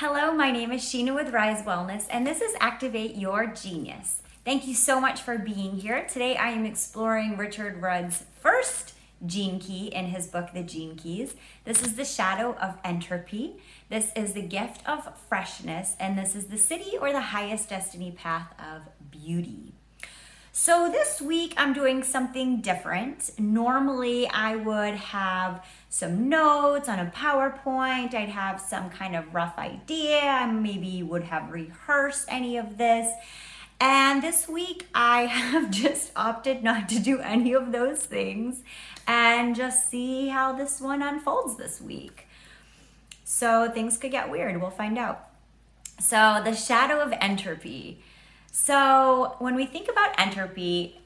Hello, my name is Sheena with Rise Wellness, and this is Activate Your Genius. Thank you so much for being here. Today I am exploring Richard Rudd's first gene key in his book, The Gene Keys. This is the shadow of entropy. This is the gift of freshness, and this is the Siddhi or the highest destiny path of beauty. So this week I'm doing something different. Normally I would have some notes on a PowerPoint. I'd have some kind of rough idea. I maybe would have rehearsed any of this. And this week I have just opted not to do any of those things and just see how this one unfolds this week. So things could get weird. We'll find out. So the shadow of entropy. So when we think about entropy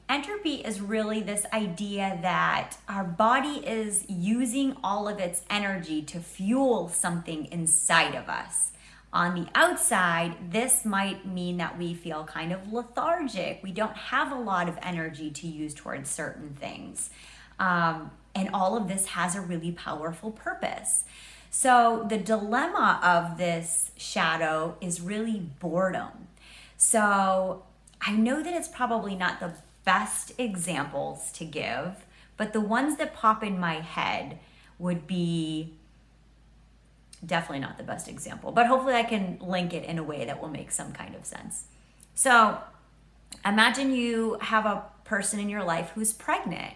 is really this idea that our body is using all of its energy to fuel something inside of us. On the outside, this might mean that we feel kind of lethargic. We don't have a lot of energy to use towards certain things. And all of this has a really powerful purpose. So the dilemma of this shadow is really boredom. So I know that it's probably not the best examples to give, but the ones that pop in my head would be definitely not the best example, but hopefully I can link it in a way that will make some kind of sense. So imagine you have a person in your life who's pregnant.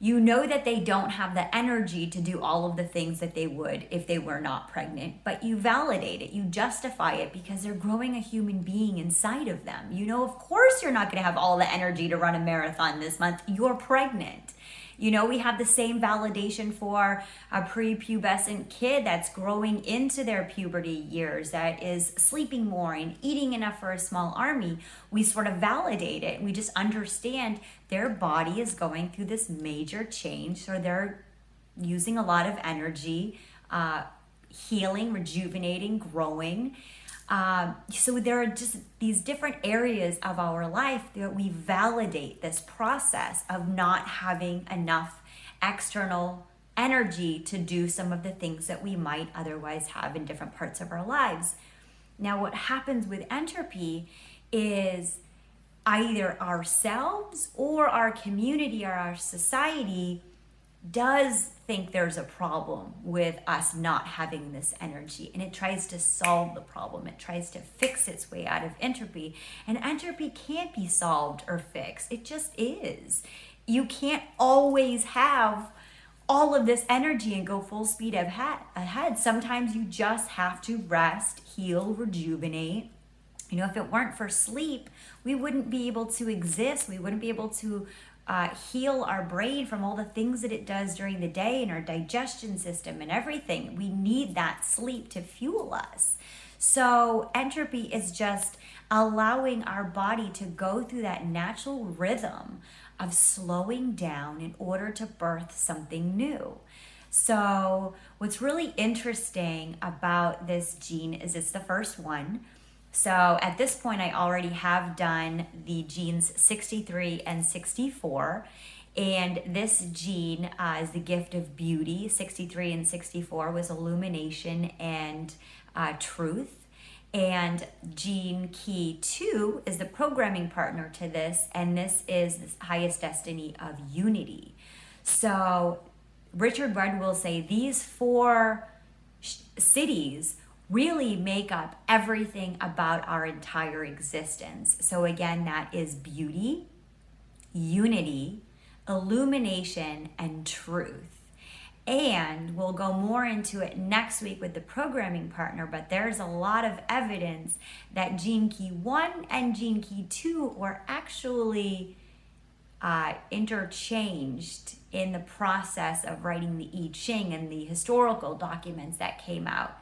You know that they don't have the energy to do all of the things that they would if they were not pregnant, but you validate it, you justify it because they're growing a human being inside of them. You know, of course you're not going to have all the energy to run a marathon this month. You're pregnant. You know, we have the same validation for a prepubescent kid that's growing into their puberty years, that is sleeping more and eating enough for a small army. We sort of validate it. We just understand their body is going through this major change, so they're using a lot of energy, healing, rejuvenating, growing. So there are just these different areas of our life that we validate this process of not having enough external energy to do some of the things that we might otherwise have in different parts of our lives. Now, what happens with entropy is either ourselves or our community or our society does think there's a problem with us not having this energy, and it tries to solve the problem. It tries to fix its way out of entropy, and entropy can't be solved or fixed. It just is. You can't always have all of this energy and go full speed ahead. Sometimes you just have to rest, heal, rejuvenate. You know, if it weren't for sleep, we wouldn't be able to exist. We wouldn't be able to heal our brain from all the things that it does during the day and our digestion system and everything. We need that sleep to fuel us. So entropy is just allowing our body to go through that natural rhythm of slowing down in order to birth something new. So what's really interesting about this gene is it's the first one. So at this point, I already have done the genes 63 and 64. And this gene is the gift of beauty. 63 and 64 was illumination and truth. And gene key 2 is the programming partner to this. And this is the highest destiny of unity. So Richard Rudd will say these 4 cities really make up everything about our entire existence. So again, that is beauty, unity, illumination, and truth. And we'll go more into it next week with the programming partner, but there's a lot of evidence that gene key 1 and gene key 2 were actually interchanged in the process of writing the I Ching and the historical documents that came out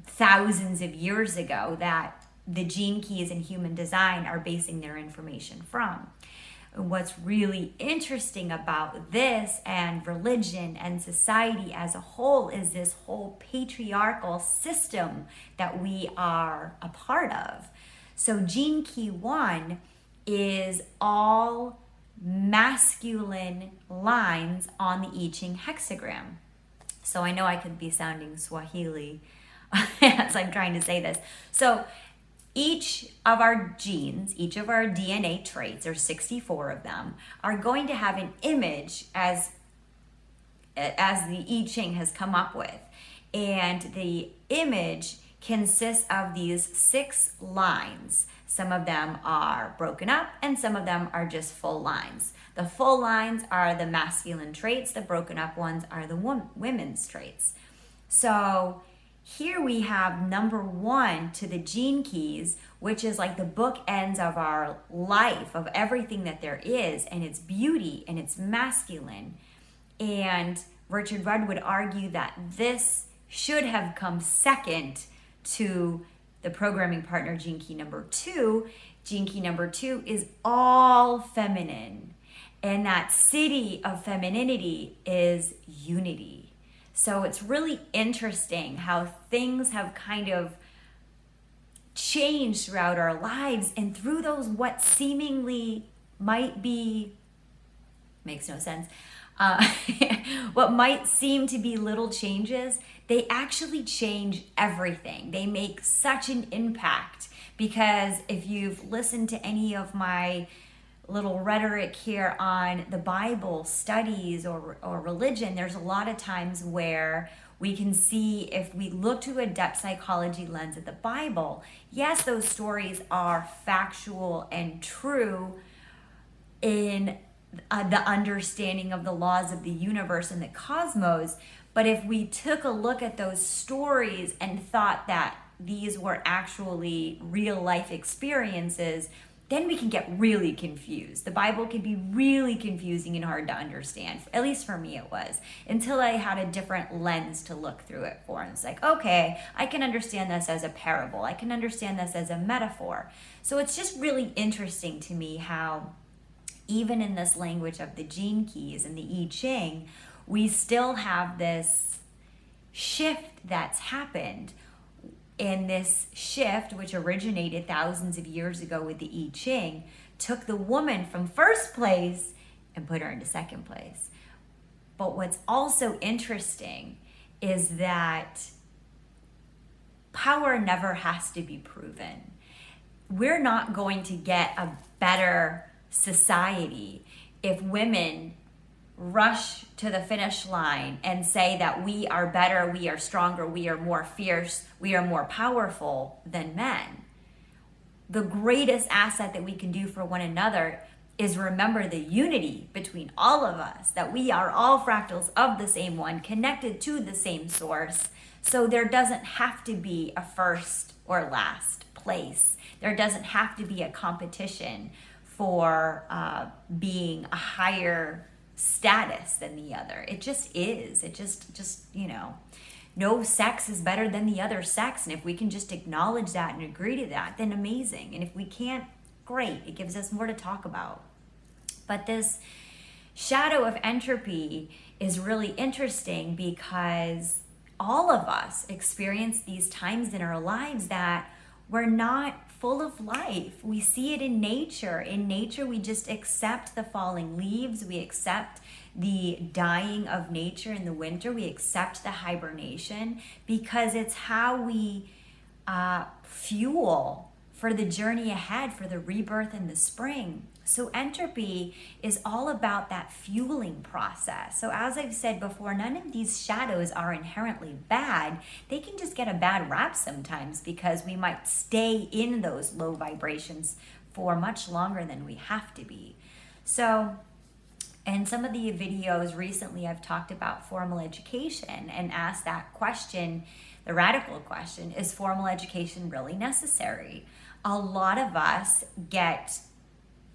thousands of years ago that the gene keys in human design are basing their information from. And what's really interesting about this and religion and society as a whole is this whole patriarchal system that we are a part of. So gene key 1 is all masculine lines on the I Ching hexagram. So I know I could be sounding Swahili as I'm trying to say this. So each of our genes, each of our DNA traits, there's 64 of them, are going to have an image as the I Ching has come up with. And the image consists of these 6 lines. Some of them are broken up and some of them are just full lines. The full lines are the masculine traits, the broken up ones are the women's traits. So here we have number 1 to the gene keys, which is like the bookends of our life, of everything that there is, and it's beauty and it's masculine. And Richard Rudd would argue that this should have come second to the programming partner gene key number 2. Gene key number 2 is all feminine. And that Siddhi of femininity is unity. So it's really interesting how things have kind of changed throughout our lives, and through those what seemingly might be, makes no sense, what might seem to be little changes, they actually change everything. They make such an impact, because if you've listened to any of my little rhetoric here on the Bible studies or religion, there's a lot of times where we can see, if we look to a depth psychology lens at the Bible, yes, those stories are factual and true in the understanding of the laws of the universe and the cosmos. But if we took a look at those stories and thought that these were actually real life experiences, then we can get really confused. The Bible can be really confusing and hard to understand. At least for me it was, until I had a different lens to look through it for. And it's like, okay, I can understand this as a parable. I can understand this as a metaphor. So it's just really interesting to me how even in this language of the gene keys and the I Ching, we still have this shift that's happened. And this shift, which originated thousands of years ago with the I Ching, took the woman from first place and put her into second place. But what's also interesting is that power never has to be proven. We're not going to get a better society if women rush to the finish line and say that we are better, we are stronger, we are more fierce, we are more powerful than men. The greatest asset that we can do for one another is remember the unity between all of us, that we are all fractals of the same one, connected to the same source. So there doesn't have to be a first or last place. There doesn't have to be a competition for being a higher status than the other. It just is. It just no sex is better than the other sex. And if we can just acknowledge that and agree to that, then amazing. And if we can't, great. It gives us more to talk about. But this shadow of entropy is really interesting, because all of us experience these times in our lives that we're not full of life. We see it in nature. In nature, we just accept the falling leaves. We accept the dying of nature in the winter. We accept the hibernation, because it's how we fuel for the journey ahead, for the rebirth in the spring. So entropy is all about that fueling process. So as I've said before, none of these shadows are inherently bad. They can just get a bad rap sometimes, because we might stay in those low vibrations for much longer than we have to be. So in some of the videos recently, I've talked about formal education and asked that question, the radical question: is formal education really necessary? A lot of us get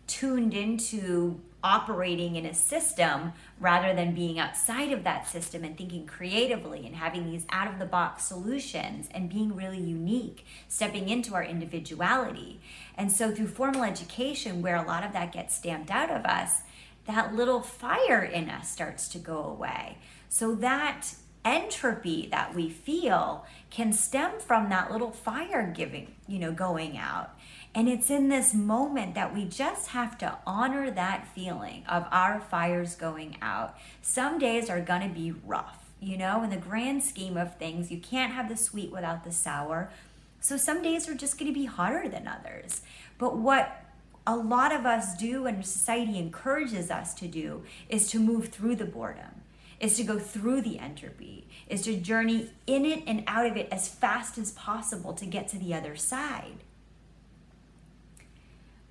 tuned into operating in a system rather than being outside of that system and thinking creatively and having these out-of-the-box solutions and being really unique, stepping into our individuality. And so through formal education, where a lot of that gets stamped out of us, that little fire in us starts to go away. So that entropy that we feel can stem from that little fire going out. And it's in this moment that we just have to honor that feeling of our fires going out. Some days are going to be rough. you know, in the grand scheme of things. You can't have the sweet without the sour. So some days are just going to be harder than others. But what a lot of us do and society encourages us to do is to move through the boredom, is to go through the entropy, is to journey in it and out of it as fast as possible to get to the other side.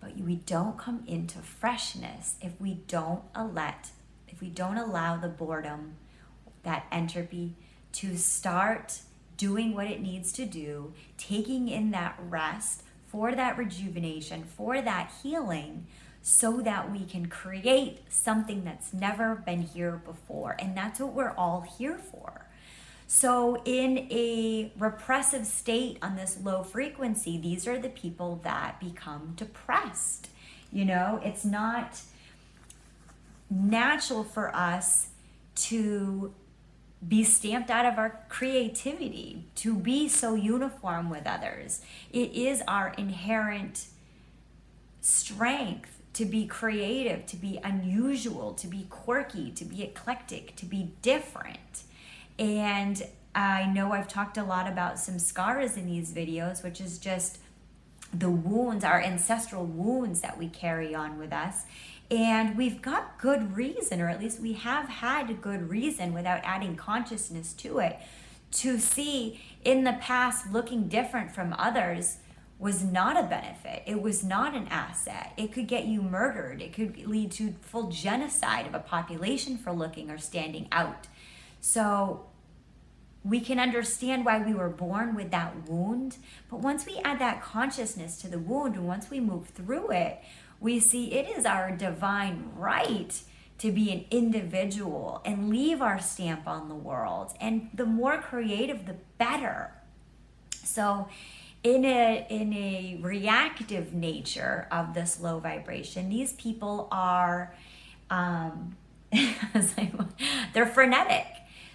But we don't come into freshness if we don't allow the boredom, that entropy, to start doing what it needs to do, taking in that rest for that rejuvenation, for that healing, so that we can create something that's never been here before. And that's what we're all here for. So in a repressive state on this low frequency, these are the people that become depressed. You know, it's not natural for us to be stamped out of our creativity, to be so uniform with others. It is our inherent strength to be creative, to be unusual, to be quirky, to be eclectic, to be different. And I know I've talked a lot about some scars in these videos, which is just the wounds, our ancestral wounds that we carry on with us. And we've got good reason, or at least we have had good reason without adding consciousness to it, to see in the past looking different from others was not a benefit. It was not an asset. It could get you murdered. It could lead to full genocide of a population for looking or standing out. So we can understand why we were born with that wound. But once we add that consciousness to the wound, and once we move through it, we see it is our divine right to be an individual and leave our stamp on the world. And the more creative, the better. So in a reactive nature of this low vibration, these people are, they're frenetic.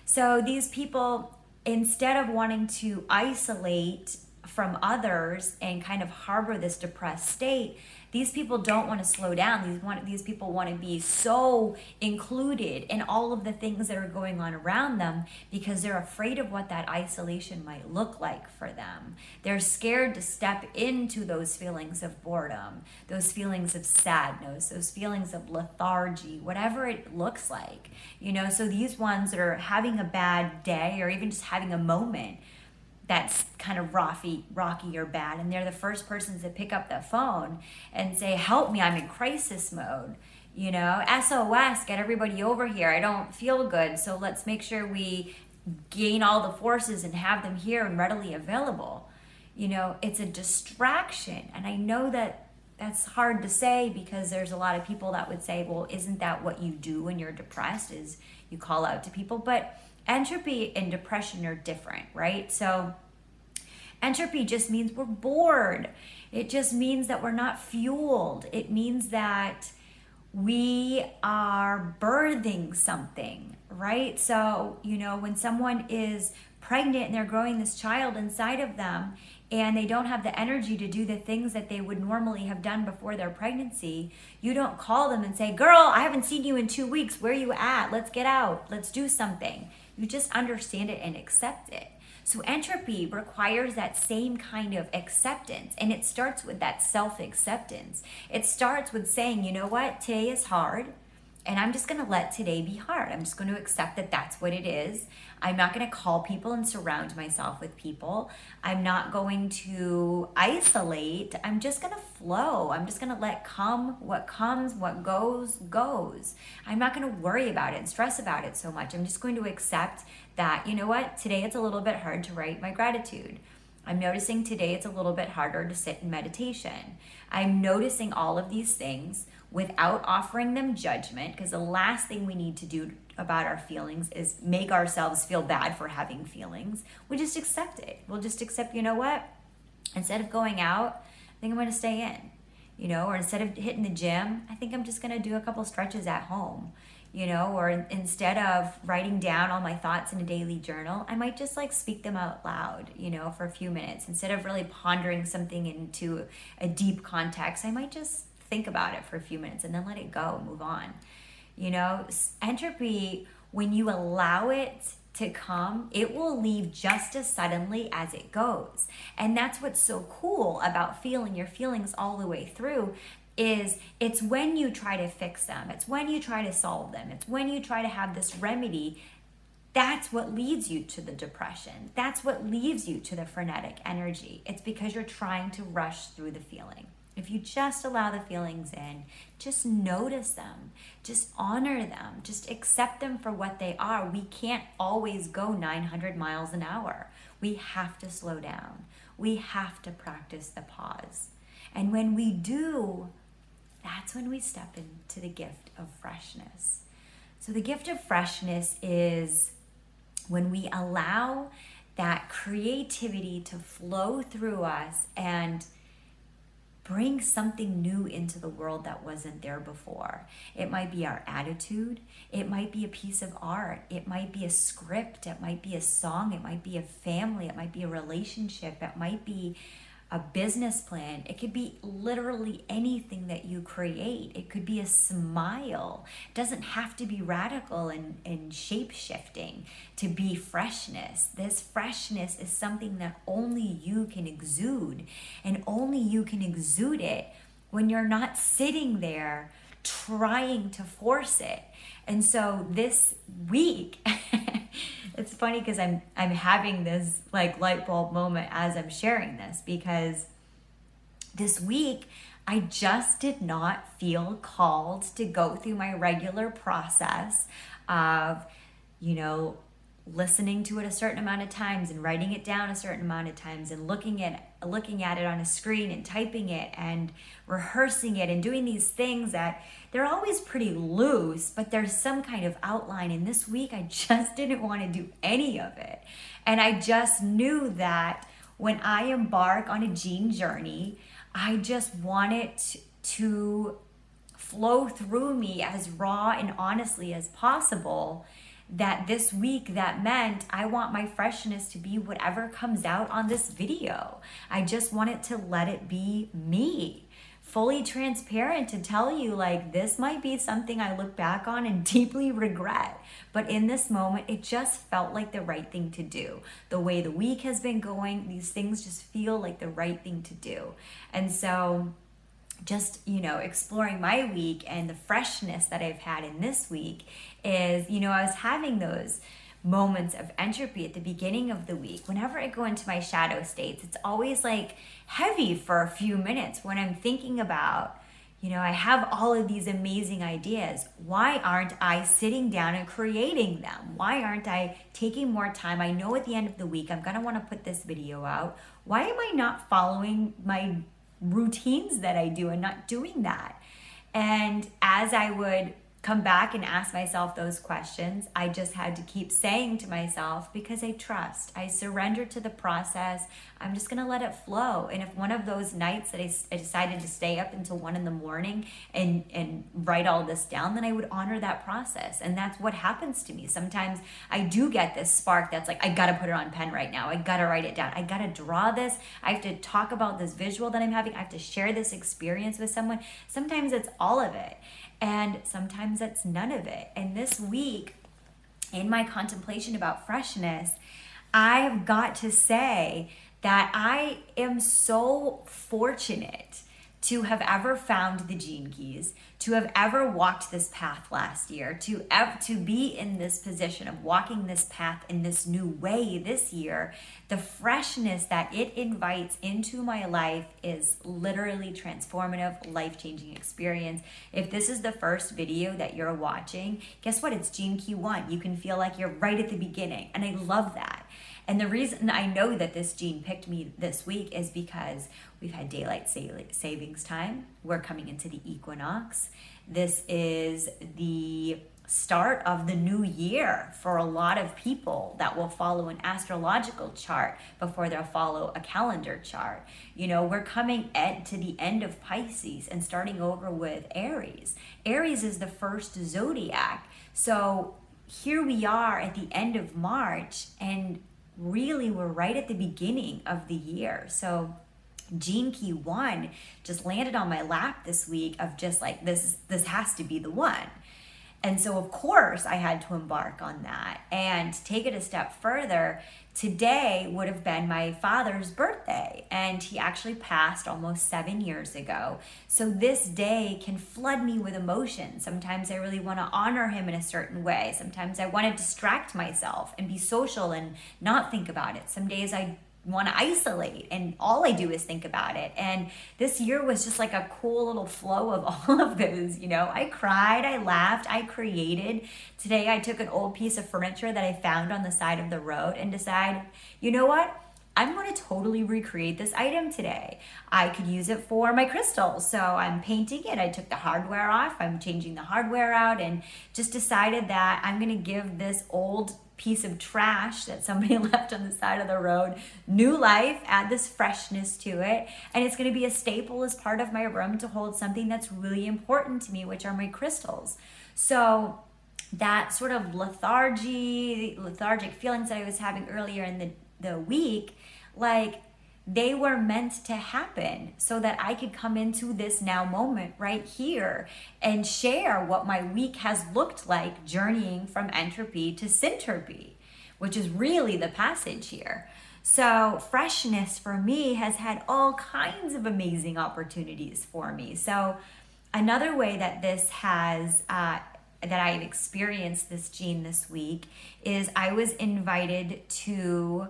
So these people, instead of wanting to isolate from others and kind of harbor this depressed state, these people don't want to slow down. These people want to be so included in all of the things that are going on around them because they're afraid of what that isolation might look like for them. They're scared to step into those feelings of boredom, those feelings of sadness, those feelings of lethargy, whatever it looks like. You know, so these ones that are having a bad day or even just having a moment that's kind of rocky or bad, and they're the first persons to pick up the phone and say, help me, I'm in crisis mode, you know, SOS, get everybody over here, I don't feel good, so let's make sure we gain all the forces and have them here and readily available. You know, it's a distraction. And I know that that's hard to say because there's a lot of people that would say, well, isn't that what you do when you're depressed, is you call out to people? But entropy and depression are different, right? So entropy just means we're bored. It just means that we're not fueled. It means that we are birthing something, right? So, you know, when someone is pregnant and they're growing this child inside of them and they don't have the energy to do the things that they would normally have done before their pregnancy, you don't call them and say, girl, I haven't seen you in 2 weeks. Where are you at? Let's get out. Let's do something. You just understand it and accept it. So entropy requires that same kind of acceptance, and it starts with that self-acceptance. It starts with saying, you know what, today is hard, and I'm just going to let today be hard. I'm just going to accept that that's what it is. I'm not going to call people and surround myself with people. I'm not going to isolate. I'm just going to flow. I'm just going to let come, what goes, goes. I'm not going to worry about it and stress about it so much. I'm just going to accept that, you know what, today it's a little bit hard to write my gratitude. I'm noticing today it's a little bit harder to sit in meditation. I'm noticing all of these things without offering them judgment, because the last thing we need to do about our feelings is make ourselves feel bad for having feelings. We just accept it. We'll just accept, you know what, instead of going out, I think I'm going to stay in, you know, or instead of hitting the gym, I think I'm just going to do a couple stretches at home, you know, or instead of writing down all my thoughts in a daily journal, I might just like speak them out loud, you know, for a few minutes. Instead of really pondering something into a deep context, I might just think about it for a few minutes and then let it go and move on. You know, entropy, when you allow it to come, it will leave just as suddenly as it goes. And that's what's so cool about feeling your feelings all the way through, is it's when you try to fix them, it's when you try to solve them, it's when you try to have this remedy, that's what leads you to the depression. That's what leads you to the frenetic energy. It's because you're trying to rush through the feeling. If you just allow the feelings in, just notice them, just honor them, just accept them for what they are. We can't always go 900 miles an hour. We have to slow down. We have to practice the pause. And when we do, that's when we step into the gift of freshness. So the gift of freshness is when we allow that creativity to flow through us and bring something new into the world that wasn't there before. It might be our attitude. It might be a piece of art. It might be a script. It might be a song. It might be a family. It might be a relationship. It might be a business plan. It could be literally anything that you create. It could be a smile. It doesn't have to be radical and shape-shifting to be freshness. This freshness is something that only you can exude, and only you can exude it when you're not sitting there trying to force it. And so this week, it's funny because I'm having this like light bulb moment as I'm sharing this, because this week I just did not feel called to go through my regular process of, listening to it a certain amount of times and writing it down a certain amount of times and looking at it on a screen and typing it and rehearsing it and doing these things that they're always pretty loose, but there's some kind of outline. And this week I just didn't want to do any of it. And I just knew that when I embark on a gene journey, I just want it to flow through me as raw and honestly as possible. That this week, that meant I want my freshness to be whatever comes out on this video. I just wanted to let it be me, fully transparent, to tell you like this might be something I look back on and deeply regret. But in this moment, it just felt like the right thing to do. The way the week has been going, these things just feel like the right thing to do. And so just, exploring my week and the freshness that I've had in this week is, I was having those moments of entropy at the beginning of the week. Whenever I go into my shadow states, it's always like heavy for a few minutes when I'm thinking about, I have all of these amazing ideas. Why aren't I sitting down and creating them? Why aren't I taking more time? I know at the end of the week, I'm going to want to put this video out. Why am I not following my routines that I do and not doing that? And as I would come back and ask myself those questions, I just had to keep saying to myself, because I trust, I surrender to the process, I'm just gonna let it flow. And if one of those nights that I decided to stay up until 1 a.m. and write all this down, then I would honor that process. And that's what happens to me. Sometimes I do get this spark that's like, I gotta put it on pen right now, I gotta write it down, I gotta draw this, I have to talk about this visual that I'm having, I have to share this experience with someone. Sometimes it's all of it, and sometimes it's none of it. And this week, in my contemplation about freshness, I have got to say that I am so fortunate to have ever found the gene keys, to have ever walked this path last year, to be in this position of walking this path in this new way this year. The freshness that it invites into my life is literally transformative, life-changing experience. If this is the first video that you're watching, guess what? It's Gene Key 1. You can feel like you're right at the beginning, and I love that. And the reason I know that this gene picked me this week is because we've had daylight savings time. We're coming into the equinox. This is the start of the new year for a lot of people that will follow an astrological chart before they'll follow a calendar chart. We're coming to the end of Pisces and starting over with Aries. Aries is the first zodiac. So here we are at the end of March, and really we're right at the beginning of the year. So Gene Key 1 just landed on my lap this week of just like, this has to be the one. And so, of course, I had to embark on that. And to take it a step further, today would have been my father's birthday, and he actually passed almost 7 years ago. So this day can flood me with emotion. Sometimes I really want to honor him in a certain way. Sometimes I want to distract myself and be social and not think about it. Some days I want to isolate and all I do is think about it. And this year was just like a cool little flow of all of those. I cried, I laughed, I created. Today I took an old piece of furniture that I found on the side of the road and decided, you know what, I'm going to totally recreate this item today. I could use it for my crystals, so I'm painting it. I took the hardware off, I'm changing the hardware out, and just decided that I'm going to give this old piece of trash that somebody left on the side of the road new life, add this freshness to it, and it's going to be a staple as part of my room to hold something that's really important to me, which are my crystals. So that sort of lethargic feelings that I was having earlier in the week, like, they were meant to happen so that I could come into this now moment right here and share what my week has looked like journeying from entropy to syntropy, which is really the passage here. So freshness for me has had all kinds of amazing opportunities for me. So another way that this has that I've experienced this gene this week is I was invited to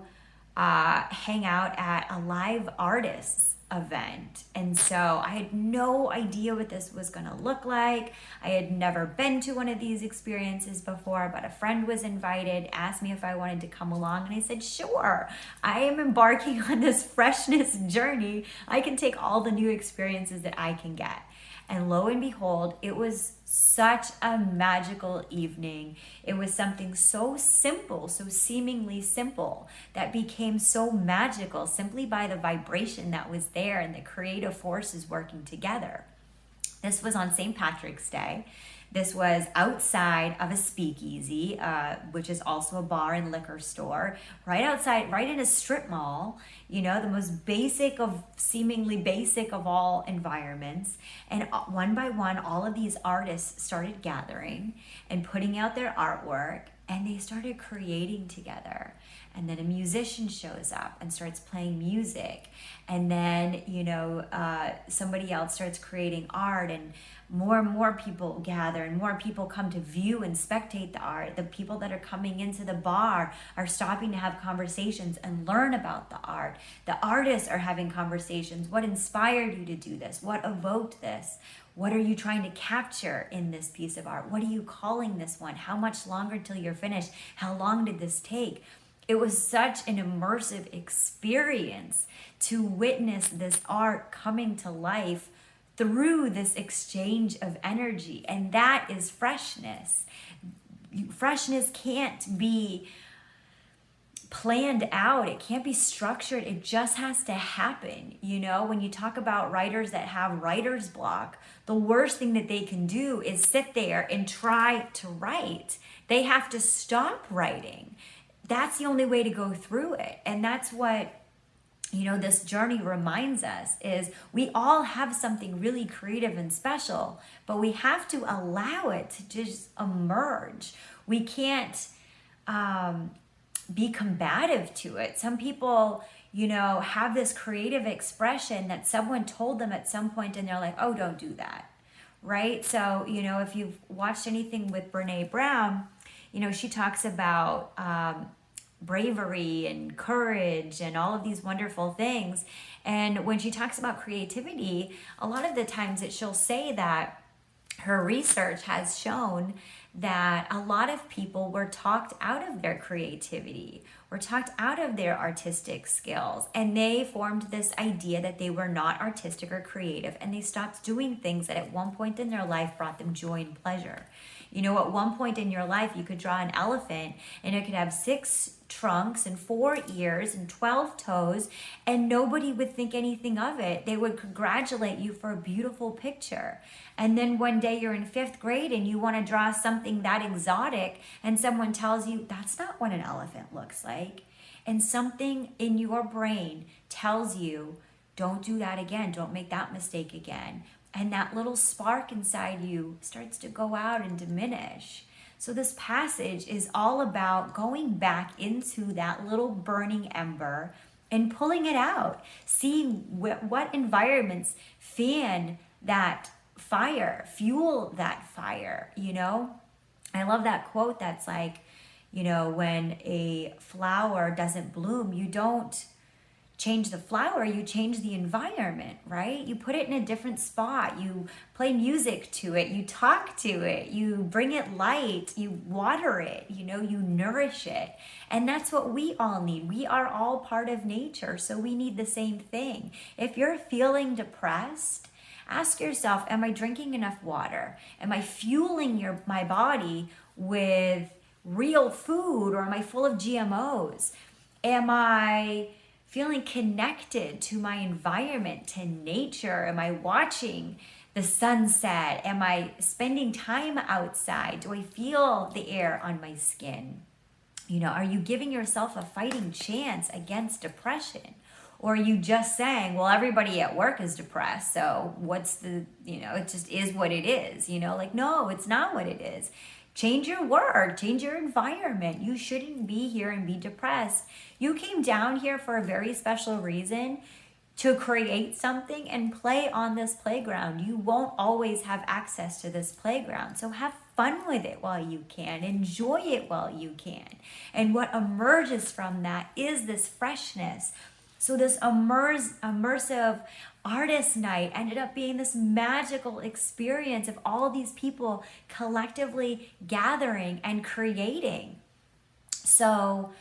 hang out at a live artists event. And so I had no idea what this was going to look like. I had never been to one of these experiences before, but a friend was invited, asked me if I wanted to come along, and I said, sure. I am embarking on this freshness journey. I can take all the new experiences that I can get. And lo and behold, it was such a magical evening. It was something so simple, so seemingly simple, that became so magical simply by the vibration that was there and the creative forces working together. This was on St. Patrick's Day. This was outside of a speakeasy, which is also a bar and liquor store, right outside, right in a strip mall, the most seemingly basic of all environments. And one by one, all of these artists started gathering and putting out their artwork, and they started creating together. And then a musician shows up and starts playing music. And then, somebody else starts creating art, and more people gather, and more people come to view and spectate the art. The people that are coming into the bar are stopping to have conversations and learn about the art. The artists are having conversations. What inspired you to do this? What evoked this? What are you trying to capture in this piece of art? What are you calling this one? How much longer till you're finished? How long did this take? It was such an immersive experience to witness this art coming to life through this exchange of energy. And that is freshness. Freshness can't be planned out. It can't be structured. It just has to happen. When you talk about writers that have writer's block, the worst thing that they can do is sit there and try to write. They have to stop writing. That's the only way to go through it. And that's what this journey reminds us, is we all have something really creative and special, but we have to allow it to just emerge. We can't be combative to it. Some people, have this creative expression that someone told them at some point, and they're like, oh, don't do that, right? So, if you've watched anything with Brene Brown, she talks about bravery and courage and all of these wonderful things. And when she talks about creativity, a lot of the times she'll say that her research has shown that a lot of people were talked out of their creativity, were talked out of their artistic skills, and they formed this idea that they were not artistic or creative, and they stopped doing things that at one point in their life brought them joy and pleasure. At one point in your life, you could draw an elephant and it could have 6 trunks and 4 ears and 12 toes, and nobody would think anything of it. They would congratulate you for a beautiful picture. And then one day you're in 5th grade and you want to draw something that exotic, and someone tells you that's not what an elephant looks like. And something in your brain tells you, don't do that again. Don't make that mistake again. and that little spark inside you starts to go out and diminish. So this passage is all about going back into that little burning ember and pulling it out, seeing what environments fan that fire, fuel that fire, you know? I love that quote that's like, you know, when a flower doesn't bloom, you don't change the flower, you change the environment, right? You put it in a different spot, you play music to it, you talk to it, you bring it light, you water it, you know, you nourish it. And that's what we all need. We are all part of nature, so we need the same thing. If you're feeling depressed, ask yourself, am I drinking enough water? Am I fueling my body with real food, or am I full of GMOs? Am I feeling connected to my environment, to nature? Am I watching the sunset? Am I spending time outside? Do I feel the air on my skin? You know, are you giving yourself a fighting chance against depression? Or are you just saying, well, everybody at work is depressed, so what's the, you know, it just is what it is, you know? Like, no, it's not what it is. Change your work, change your environment. You shouldn't be here and be depressed. You came down here for a very special reason, to create something and play on this playground. You won't always have access to this playground. So have fun with it while you can. Enjoy it while you can. And what emerges from that is this freshness. So this immersive artist night ended up being this magical experience of all of these people collectively gathering and creating. So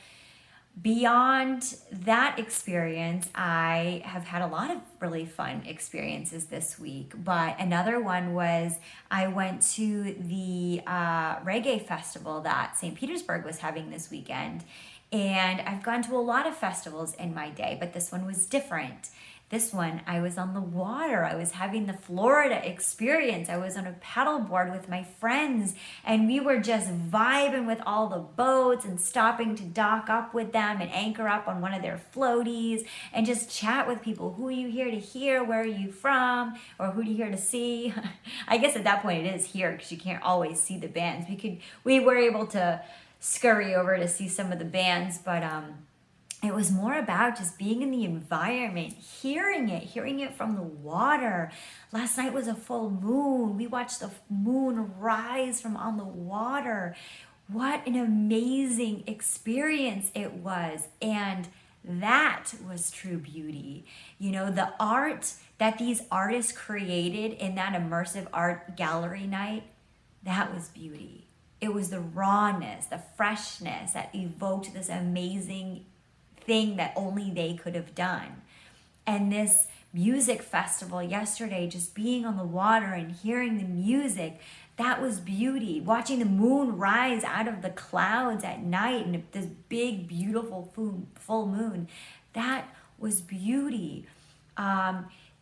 beyond that experience, I have had a lot of really fun experiences this week. But another one was I went to the reggae festival that St. Petersburg was having this weekend. And I've gone to a lot of festivals in my day, but this one was different. This one, I was on the water. I was having the Florida experience. I was on a paddleboard with my friends, and we were just vibing with all the boats and stopping to dock up with them and anchor up on one of their floaties and just chat with people. Who are you here to hear? Where are you from? Or who are you here to see? I guess at that point it is here because you can't always see the bands. We were able to scurry over to see some of the bands, but it was more about just being in the environment, hearing it from the water. Last night was a full moon. We watched the moon rise from on the water. What an amazing experience it was. And that was true beauty. You know, the art that these artists created in that immersive art gallery night, that was beauty. It was the rawness, the freshness that evoked this amazing thing that only they could have done. And this music festival yesterday, just being on the water and hearing the music, that was beauty. Watching the moon rise out of the clouds at night and this big, beautiful full moon, that was beauty.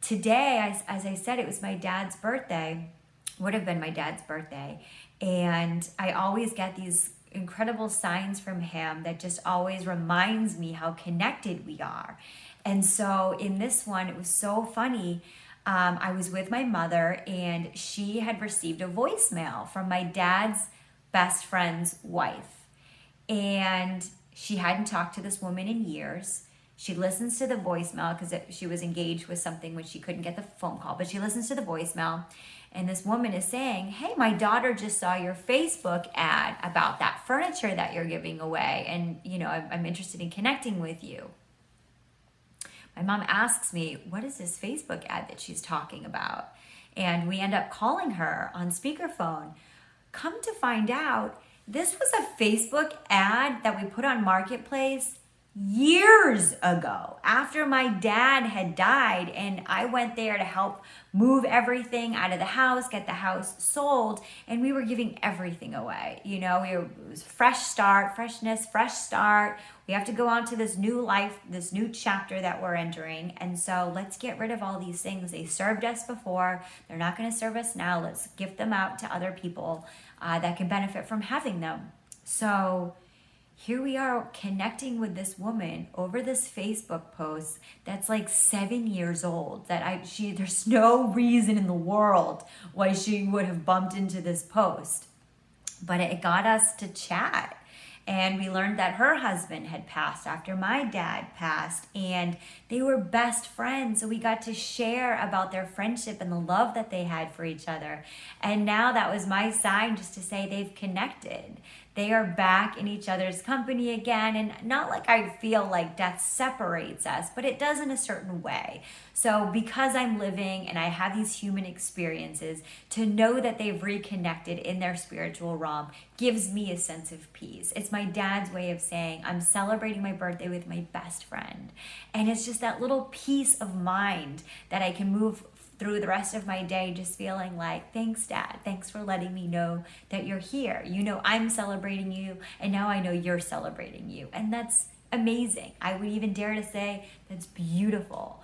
Today, as I said, it was my dad's birthday, would have been my dad's birthday. And I always get these incredible signs from him that just always reminds me how connected we are. And so in this one, it was so funny. I was with my mother, and she had received a voicemail from my dad's best friend's wife. And she hadn't talked to this woman in years. She listens to the voicemail because she was engaged with something when she couldn't get the phone call, but she listens to the voicemail. And this woman is saying, hey, my daughter just saw your Facebook ad about that furniture that you're giving away. And, you know, I'm interested in connecting with you. My mom asks me, what is this Facebook ad that she's talking about? And we end up calling her on speakerphone. Come to find out, this was a Facebook ad that we put on Marketplace years ago, after my dad had died, and I went there to help move everything out of the house, get the house sold, and we were giving everything away. You know, it was fresh start, freshness, fresh start. We have to go on to this new life, this new chapter that we're entering, and so let's get rid of all these things. They served us before, they're not going to serve us now. Let's gift them out to other people that can benefit from having them. So here we are connecting with this woman over this Facebook post that's like 7 years old, that there's no reason in the world why she would have bumped into this post. But it got us to chat. And we learned that her husband had passed after my dad passed, and they were best friends. So we got to share about their friendship and the love that they had for each other. And now that was my sign just to say they've connected. They are back in each other's company again. And not like I feel like death separates us, but it does in a certain way. So because I'm living and I have these human experiences, to know that they've reconnected in their spiritual realm gives me a sense of peace. It's my dad's way of saying, I'm celebrating my birthday with my best friend. And it's just that little peace of mind that I can move through the rest of my day just feeling like, thanks, Dad. Thanks for letting me know that you're here. You know, I'm celebrating you, and now I know you're celebrating you. And that's amazing. I would even dare to say that's beautiful.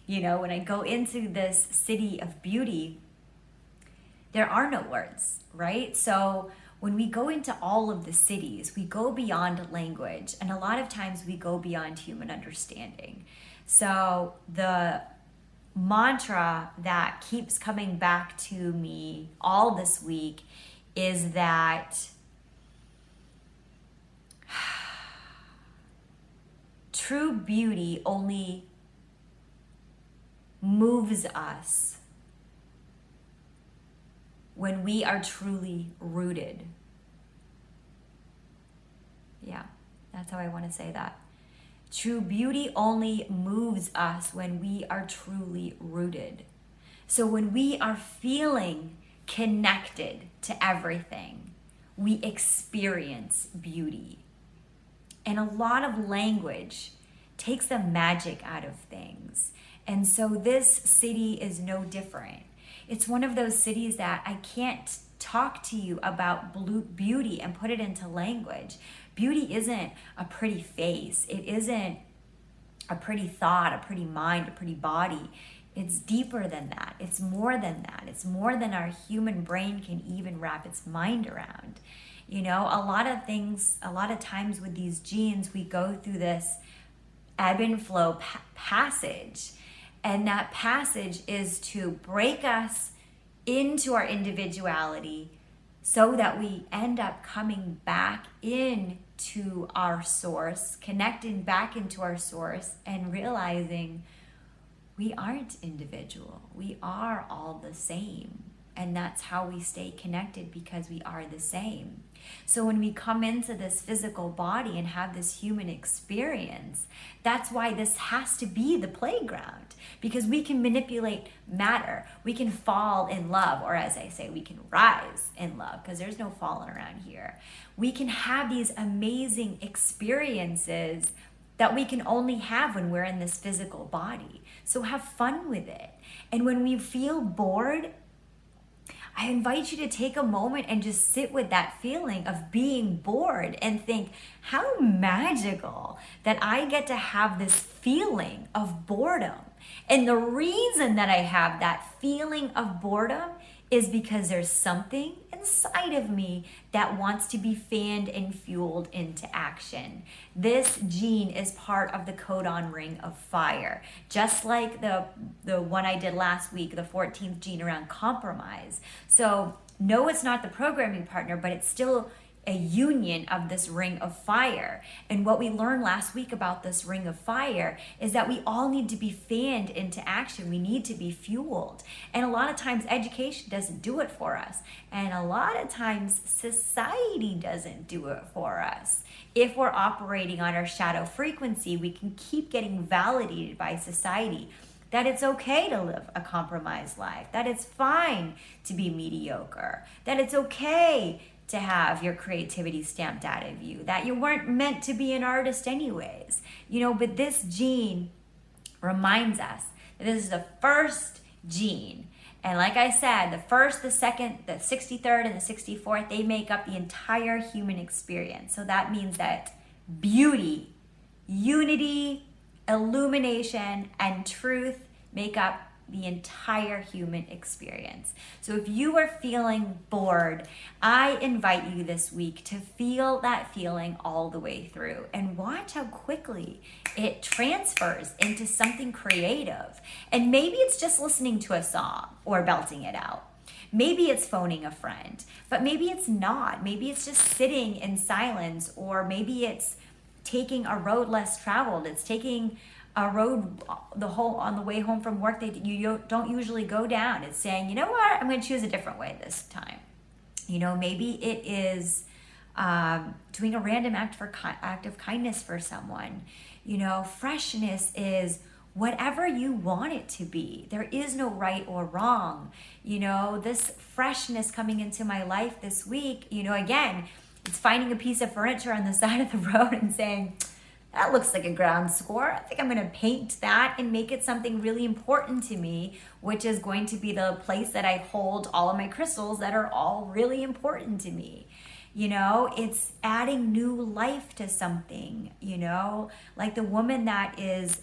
You know, when I go into this city of beauty, there are no words, right? So when we go into all of the cities, we go beyond language, and a lot of times we go beyond human understanding. So the mantra that keeps coming back to me all this week is that true beauty only moves us when we are truly rooted. Yeah, that's how I want to say that. True beauty only moves us when we are truly rooted. So when we are feeling connected to everything, we experience beauty. And a lot of language takes the magic out of things. And so this city is no different. It's one of those cities that I can't talk to you about beauty and put it into language. Beauty isn't a pretty face. It isn't a pretty thought, a pretty mind, a pretty body. It's deeper than that. It's more than that. It's more than our human brain can even wrap its mind around. You know, a lot of times with these genes, we go through this ebb and flow passage. And that passage is to break us into our individuality so that we end up coming back in to our source, connecting back into our source, and realizing we aren't individual. We are all the same. And that's how we stay connected, because we are the same. So when we come into this physical body and have this human experience, that's why this has to be the playground, because we can manipulate matter. We can fall in love, or as I say, we can rise in love, because there's no falling around here. We can have these amazing experiences that we can only have when we're in this physical body. So have fun with it. And when we feel bored, I invite you to take a moment and just sit with that feeling of being bored and think, how magical that I get to have this feeling of boredom. And the reason that I have that feeling of boredom is because there's something inside of me that wants to be fanned and fueled into action. This gene is part of the codon ring of fire, just like the one I did last week, the 14th gene around compromise. So no, it's not the programming partner, but it's still a union of this ring of fire. And what we learned last week about this ring of fire is that we all need to be fanned into action. We need to be fueled. And a lot of times education doesn't do it for us. And a lot of times society doesn't do it for us. If we're operating on our shadow frequency, we can keep getting validated by society that it's okay to live a compromised life, that it's fine to be mediocre, that it's okay to have your creativity stamped out of you, that you weren't meant to be an artist anyways. You know, but this gene reminds us that this is the first gene. And like I said, the first, the second, the 63rd, and the 64th, they make up the entire human experience. So that means that beauty, unity, illumination, and truth make up the entire human experience. So if you are feeling bored, I invite you this week to feel that feeling all the way through and watch how quickly it transfers into something creative. And maybe it's just listening to a song or belting it out. Maybe it's phoning a friend, but maybe it's not. Maybe it's just sitting in silence, or maybe it's taking a road less traveled. It's taking a road on the way home from work that you don't usually go down. It's saying, you know what, I'm going to choose a different way this time. Maybe it is doing a random act of kindness for someone. Freshness is whatever you want it to be. There is no right or wrong. This freshness coming into my life this week, again, it's finding a piece of furniture on the side of the road and saying, that looks like a ground score. I think I'm going to paint that and make it something really important to me, which is going to be the place that I hold all of my crystals that are all really important to me. It's adding new life to something, like the woman that is,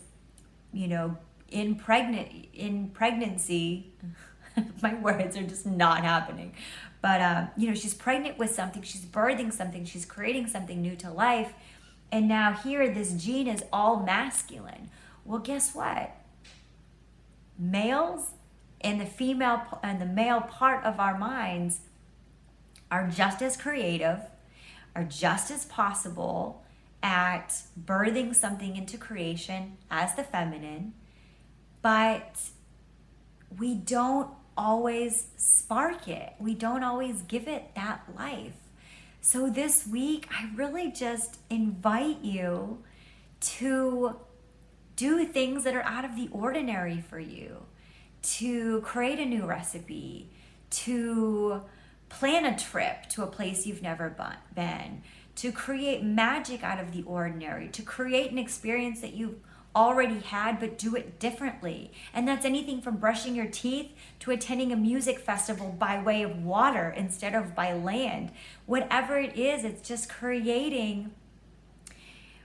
in pregnancy, my words are just not happening. But, she's pregnant with something, she's birthing something, she's creating something new to life. And now here, this gene is all masculine. Well, guess what? Males and the male part of our minds are just as creative, are just as possible at birthing something into creation as the feminine, but we don't always spark it. We don't always give it that life. So this week, I really just invite you to do things that are out of the ordinary for you, to create a new recipe, to plan a trip to a place you've never been, to create magic out of the ordinary, to create an experience that you've already had, but do it differently. And that's anything from brushing your teeth to attending a music festival by way of water instead of by land. Whatever it is, it's just creating,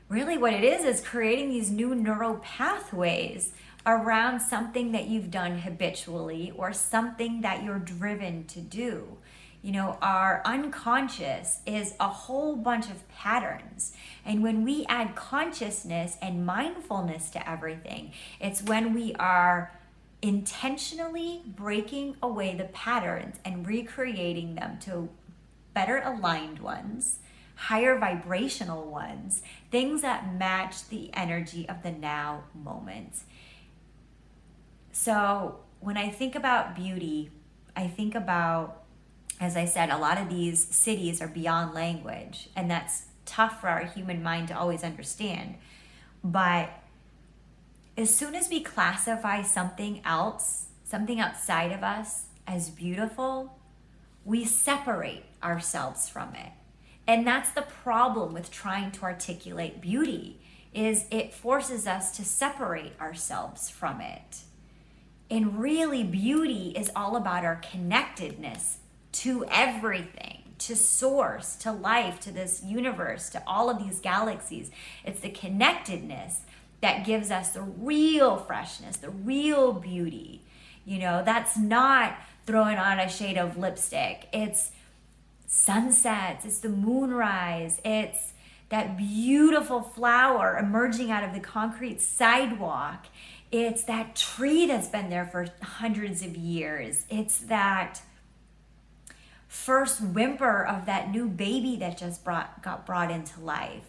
really what it is creating these new neural pathways around something that you've done habitually or something that you're driven to do. Our unconscious is a whole bunch of patterns. And when we add consciousness and mindfulness to everything, it's when we are intentionally breaking away the patterns and recreating them to better aligned ones, higher vibrational ones, things that match the energy of the now moment. So when I think about beauty, I think about, as I said, a lot of these cities are beyond language, and that's tough for our human mind to always understand. But as soon as we classify something else, something outside of us as beautiful, we separate ourselves from it. And that's the problem with trying to articulate beauty, is it forces us to separate ourselves from it. And really, beauty is all about our connectedness to everything, to source, to life, to this universe, to all of these galaxies. It's the connectedness that gives us the real freshness, the real beauty. That's not throwing on a shade of lipstick. It's sunsets, it's the moonrise, it's that beautiful flower emerging out of the concrete sidewalk. It's that tree that's been there for hundreds of years. It's that first whimper of that new baby that just got brought into life.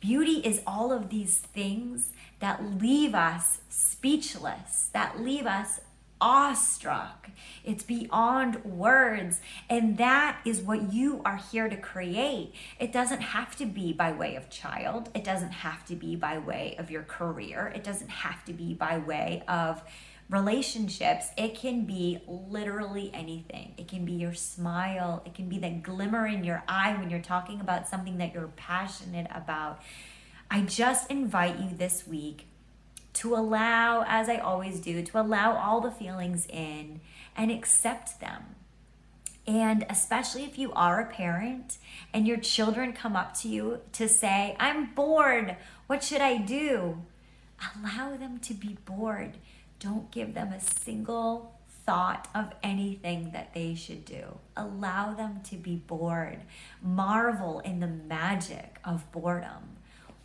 Beauty is all of these things that leave us speechless, that leave us awestruck. It's beyond words. And that is what you are here to create. It doesn't have to be by way of child. It doesn't have to be by way of your career. It doesn't have to be by way of relationships. It can be literally anything. It can be your smile. It can be that glimmer in your eye when you're talking about something that you're passionate about. I just invite you this week to allow, as I always do, to allow all the feelings in and accept them. And especially if you are a parent and your children come up to you to say, I'm bored, what should I do? Allow them to be bored. Don't give them a single thought of anything that they should do. Allow them to be bored. Marvel in the magic of boredom.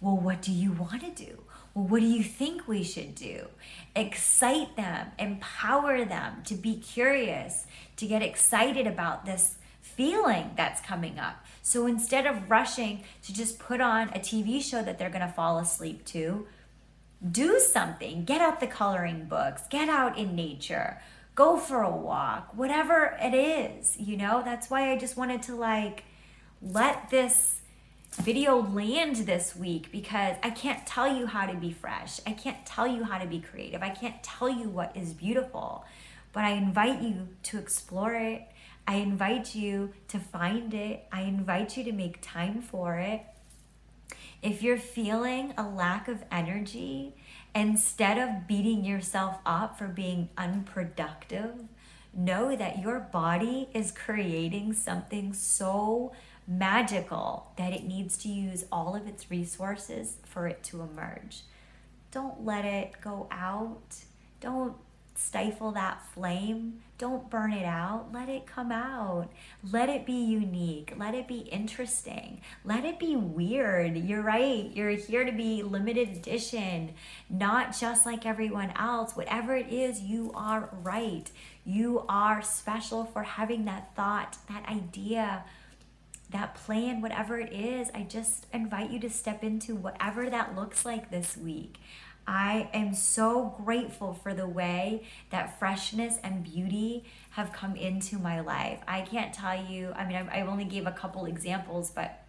Well, what do you want to do? Well, what do you think we should do? Excite them, empower them to be curious, to get excited about this feeling that's coming up. So instead of rushing to just put on a TV show that they're going to fall asleep to, do something. Get out the coloring books, get out in nature, go for a walk, whatever it is, you know? That's why I just wanted to let this video land this week, because I can't tell you how to be fresh. I can't tell you how to be creative. I can't tell you what is beautiful, but I invite you to explore it. I invite you to find it. I invite you to make time for it. If you're feeling a lack of energy, instead of beating yourself up for being unproductive, know that your body is creating something so magical that it needs to use all of its resources for it to emerge. Don't let it go out. Don't stifle that flame. Don't burn it out. Let it come out. Let it be unique. Let it be interesting. Let it be weird. You're right. You're here to be limited edition, not just like everyone else. Whatever it is, you are right. You are special for having that thought, that idea, that plan, whatever it is. I just invite you to step into whatever that looks like this week. I am so grateful for the way that freshness and beauty have come into my life. I can't tell you, I mean, I only gave a couple examples, but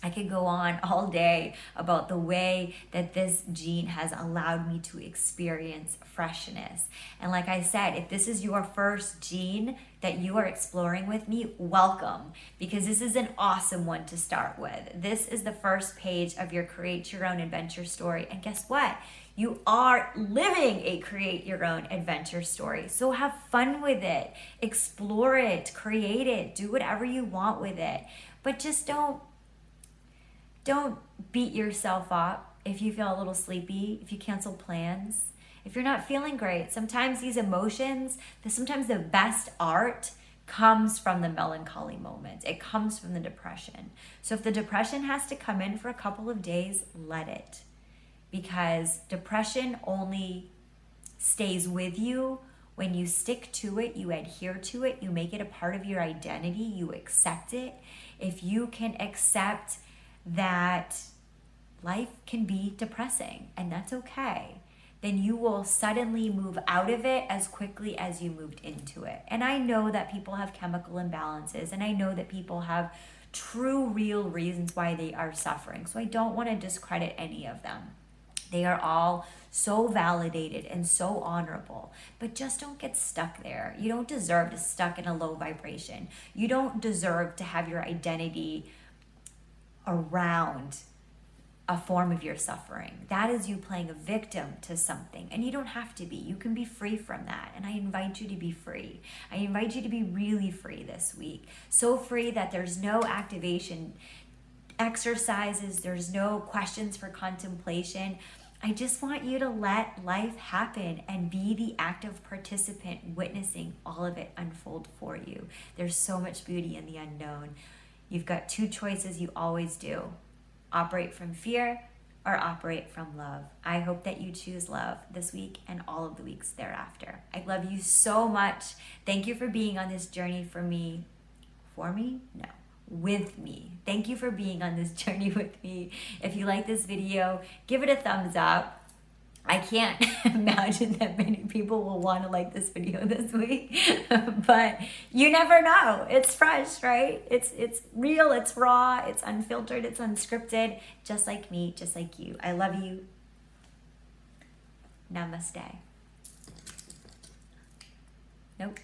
I could go on all day about the way that this gene has allowed me to experience freshness. And like I said, if this is your first gene that you are exploring with me, welcome, because this is an awesome one to start with. This is the first page of your Create Your Own Adventure story. And guess what? You are living a create your own adventure story. So have fun with it, explore it, create it, do whatever you want with it. But just don't beat yourself up if you feel a little sleepy, if you cancel plans, if you're not feeling great. Sometimes these emotions, sometimes the best art comes from the melancholy moments. It comes from the depression. So if the depression has to come in for a couple of days, let it. Because depression only stays with you when you stick to it, you adhere to it, you make it a part of your identity, you accept it. If you can accept that life can be depressing, and that's okay, then you will suddenly move out of it as quickly as you moved into it. And I know that people have chemical imbalances, and I know that people have true, real reasons why they are suffering. So I don't want to discredit any of them. They are all so validated and so honorable, but just don't get stuck there. You don't deserve to stuck in a low vibration. You don't deserve to have your identity around a form of your suffering. That is you playing a victim to something, and you don't have to be. You can be free from that, and I invite you to be free. I invite you to be really free this week. So free that there's no activation exercises, there's no questions for contemplation. I just want you to let life happen and be the active participant witnessing all of it unfold for you. There's so much beauty in the unknown. You've got two choices you always do: operate from fear or operate from love. I hope that you choose love this week and all of the weeks thereafter. I love you so much. Thank you for being on this journey for me. For me? No. With me. Thank you for being on this journey with me. If you like this video, give it a thumbs up. I can't imagine that many people will want to like this video this week, but you never know. It's fresh, right? It's real, it's raw, it's unfiltered, it's unscripted, just like me, just like you. I love you. Namaste. Nope.